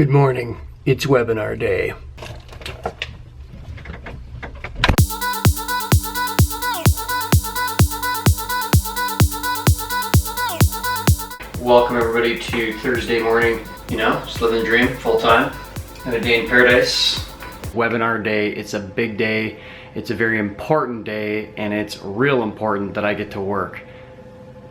Good morning. It's webinar day. Welcome everybody to Thursday morning. You know, just living the dream full time. Have a day in paradise. Webinar day. It's a big day. It's a very important day, and it's real important that I get to work.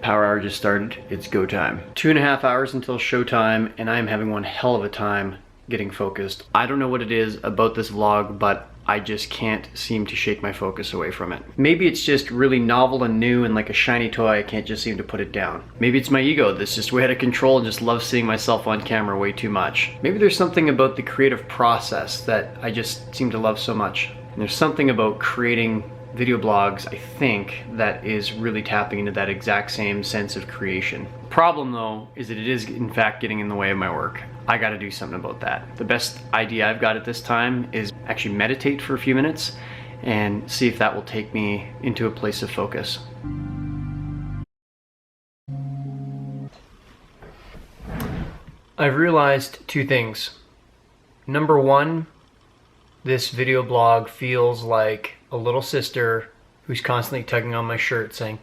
Power hour just started. It's go time. 2.5 hours until showtime, and I'm having one hell of a time getting focused. I don't know what it is about this vlog, but I just can't seem to shake my focus away from it. Maybe it's just really novel and new and like a shiny toy. I can't just seem to put it down. Maybe it's my ego that's just way out of control and just loves seeing myself on camera way too much. Maybe there's something about the creative process that I just seem to love so much. And there's something about creating video blogs, I think, that is really tapping into that exact same sense of creation. Problem though is that it is in fact getting in the way of my work. I gotta do something about that. The best idea I've got at this time is actually meditate for a few minutes and see if that will take me into a place of focus. I've realized two things. Number one, this video blog feels like a little sister who's constantly tugging on my shirt saying,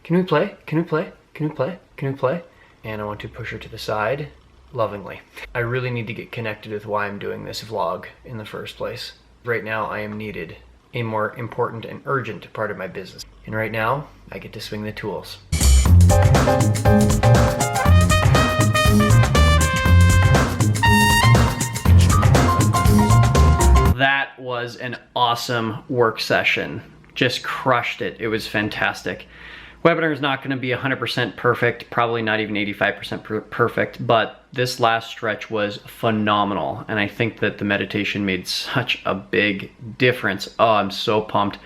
"Can we play? Can we play? Can we play? Can we play?" And I want to push her to the side lovingly. I really need to get connected with why I'm doing this vlog in the first place. Right now I am needed, a more important and urgent part of my business. And right now I get to swing the tools. That was an awesome work session. Just crushed it. It was fantastic. Webinar is not going to be 100% perfect, probably not even 85% perfect, but this last stretch was phenomenal. And I think that the meditation made such a big difference. Oh, I'm so pumped.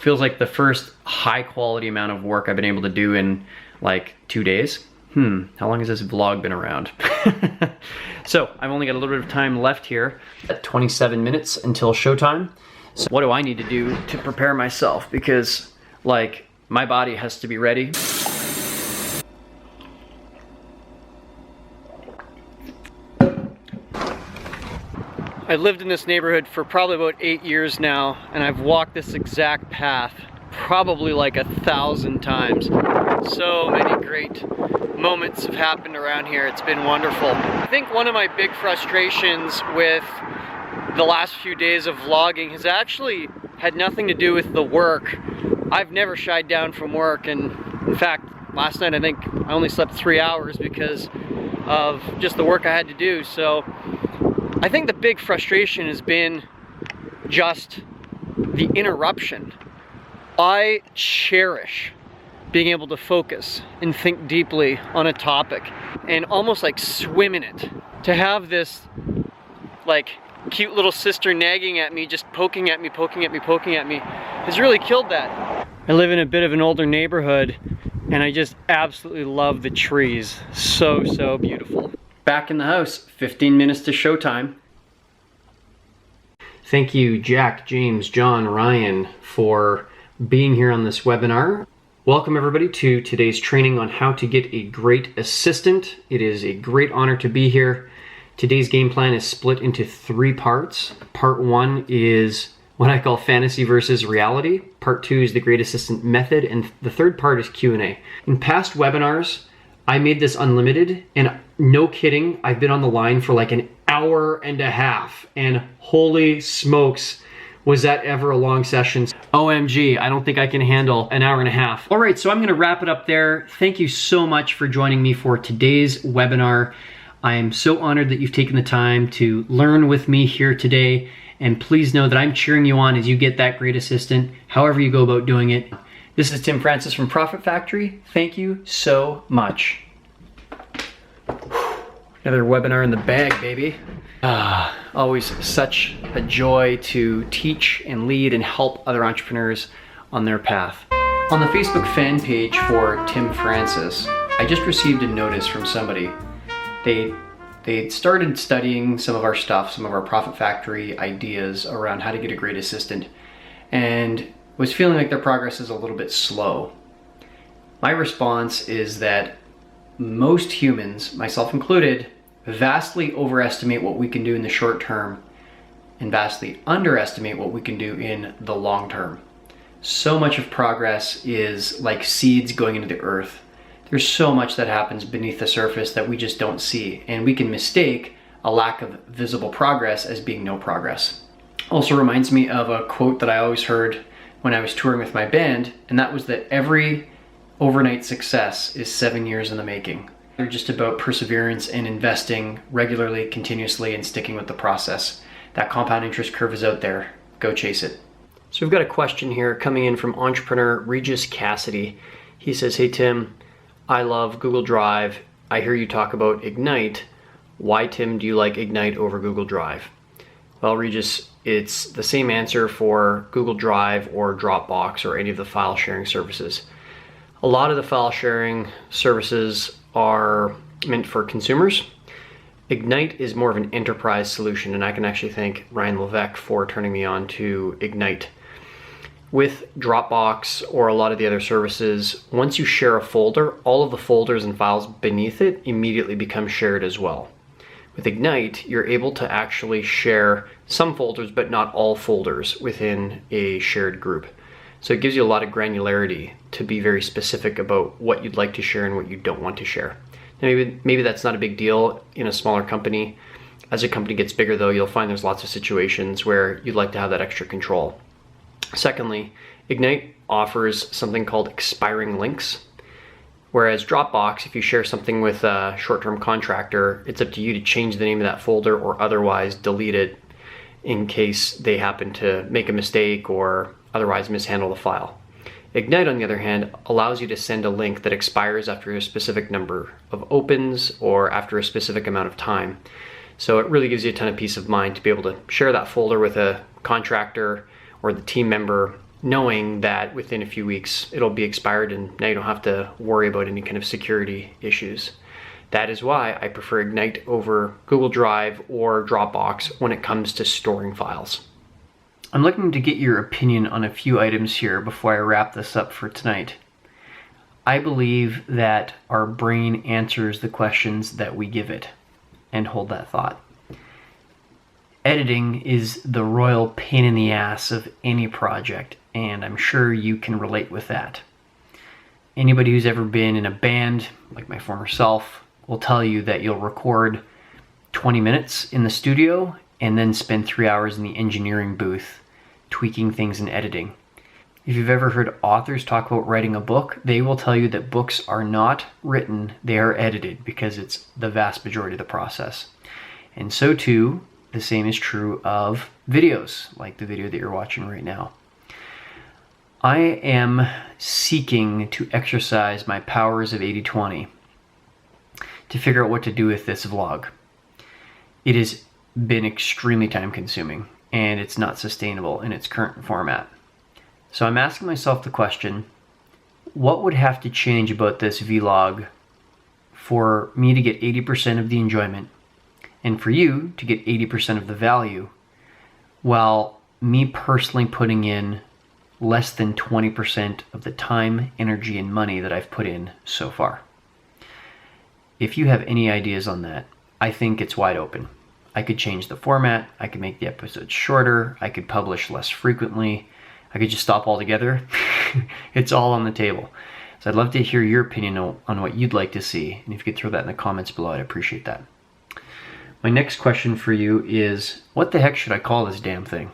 Feels like the first high quality amount of work I've been able to do in like 2 days. How long has this vlog been around? So I've only got a little bit of time left here at 27 minutes until showtime. So what do I need to do to prepare myself? Because like my body has to be ready. I've lived in this neighborhood for probably about 8 years now, and I've walked this exact path probably like 1,000 times. So many great moments have happened around here. It's been wonderful. I think one of my big frustrations with the last few days of vlogging has actually had nothing to do with the work. I've never shied down from work, and in fact last night I think I only slept 3 hours because of just the work I had to do. So I think the big frustration has been just the interruption. I cherish being able to focus and think deeply on a topic and almost like swim in it. To have this like cute little sister nagging at me, just poking at me, has really killed that. I live in a bit of an older neighborhood and I just absolutely love the trees. So, so beautiful. Back in the house, 15 minutes to showtime. Thank you, Jack, James, John, Ryan, for being here on this webinar. Welcome everybody to today's training on how to get a great assistant. It is a great honor to be here. Today's game plan is split into 3 parts. Part 1 is what I call fantasy versus reality. Part 2 is the great assistant method, and the third part is Q&A. In past webinars, I made this unlimited, and no kidding, I've been on the line for like an hour and a half, and holy smokes, was that ever a long session. OMG, I don't think I can handle an hour and a half. All right, so I'm gonna wrap it up there. Thank you so much for joining me for today's webinar. I am so honored that you've taken the time to learn with me here today, and please know that I'm cheering you on as you get that great assistant, however you go about doing it. This is Tim Francis from Profit Factory. Thank you so much. Another webinar in the bag, baby. Always such a joy to teach and lead and help other entrepreneurs on their path. On the Facebook fan page for Tim Francis, I just received a notice from somebody. They started studying some of our stuff, some of our Profit Factory ideas around how to get a great assistant, and was feeling like their progress is a little bit slow. My response is that most humans, myself included, vastly overestimate what we can do in the short term and vastly underestimate what we can do in the long term. So much of progress is like seeds going into the earth. There's so much that happens beneath the surface that we just don't see, and we can mistake a lack of visible progress as being no progress. Also reminds me of a quote that I always heard when I was touring with my band, and that was that every overnight success is 7 years in the making. They're just about perseverance and investing regularly, continuously, and sticking with the process. That compound interest curve is out there. Go chase it. So we've got a question here coming in from entrepreneur Regis Cassidy. He says, "Hey Tim, I love Google Drive. I hear you talk about Egnyte. Why, Tim, do you like Egnyte over Google Drive?" Well, Regis, it's the same answer for Google Drive or Dropbox or any of the file sharing services. A lot of the file sharing services are meant for consumers. Egnyte is more of an enterprise solution, and I can actually thank Ryan Levesque for turning me on to Egnyte. With Dropbox or a lot of the other services, once you share a folder, all of the folders and files beneath it immediately become shared as well. With Egnyte, you're able to actually share some folders, but not all folders within a shared group. So it gives you a lot of granularity to be very specific about what you'd like to share and what you don't want to share. Now, maybe that's not a big deal in a smaller company. As a company gets bigger though, you'll find there's lots of situations where you'd like to have that extra control. Secondly, Egnyte offers something called expiring links. Whereas Dropbox, if you share something with a short-term contractor, it's up to you to change the name of that folder or otherwise delete it in case they happen to make a mistake or otherwise mishandle the file. Egnyte, on the other hand, allows you to send a link that expires after a specific number of opens or after a specific amount of time. So it really gives you a ton of peace of mind to be able to share that folder with a contractor or the team member, knowing that within a few weeks it'll be expired and now you don't have to worry about any kind of security issues. That is why I prefer Egnyte over Google Drive or Dropbox when it comes to storing files. I'm looking to get your opinion on a few items here before I wrap this up for tonight. I believe that our brain answers the questions that we give it, and hold that thought. Editing is the royal pain in the ass of any project, and I'm sure you can relate with that. Anybody who's ever been in a band, like my former self, will tell you that you'll record 20 minutes in the studio and then spend 3 hours in the engineering booth tweaking things and editing. If you've ever heard authors talk about writing a book, they will tell you that books are not written, they are edited, because it's the vast majority of the process. And so too, the same is true of videos, like the video that you're watching right now. I am seeking to exercise my powers of 80-20 to figure out what to do with this vlog. It has been extremely time consuming and it's not sustainable in its current format. So I'm asking myself the question, what would have to change about this vlog for me to get 80% of the enjoyment and for you to get 80% of the value, while me personally putting in less than 20% of the time, energy, and money that I've put in so far? If you have any ideas on that, I think it's wide open. I could change the format, I could make the episodes shorter, I could publish less frequently, I could just stop altogether. It's all on the table. So I'd love to hear your opinion on what you'd like to see, and if you could throw that in the comments below, I'd appreciate that. My next question for you is, what the heck should I call this damn thing?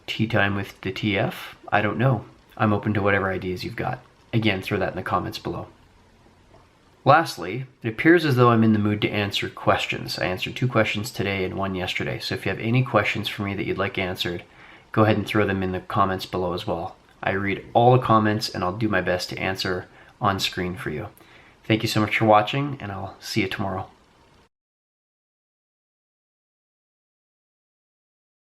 Tea time with the TF? I don't know. I'm open to whatever ideas you've got. Again, throw that in the comments below. Lastly, it appears as though I'm in the mood to answer questions. I answered 2 questions today and 1 yesterday, so if you have any questions for me that you'd like answered, go ahead and throw them in the comments below as well. I read all the comments and I'll do my best to answer on screen for you. Thank you so much for watching, and I'll see you tomorrow.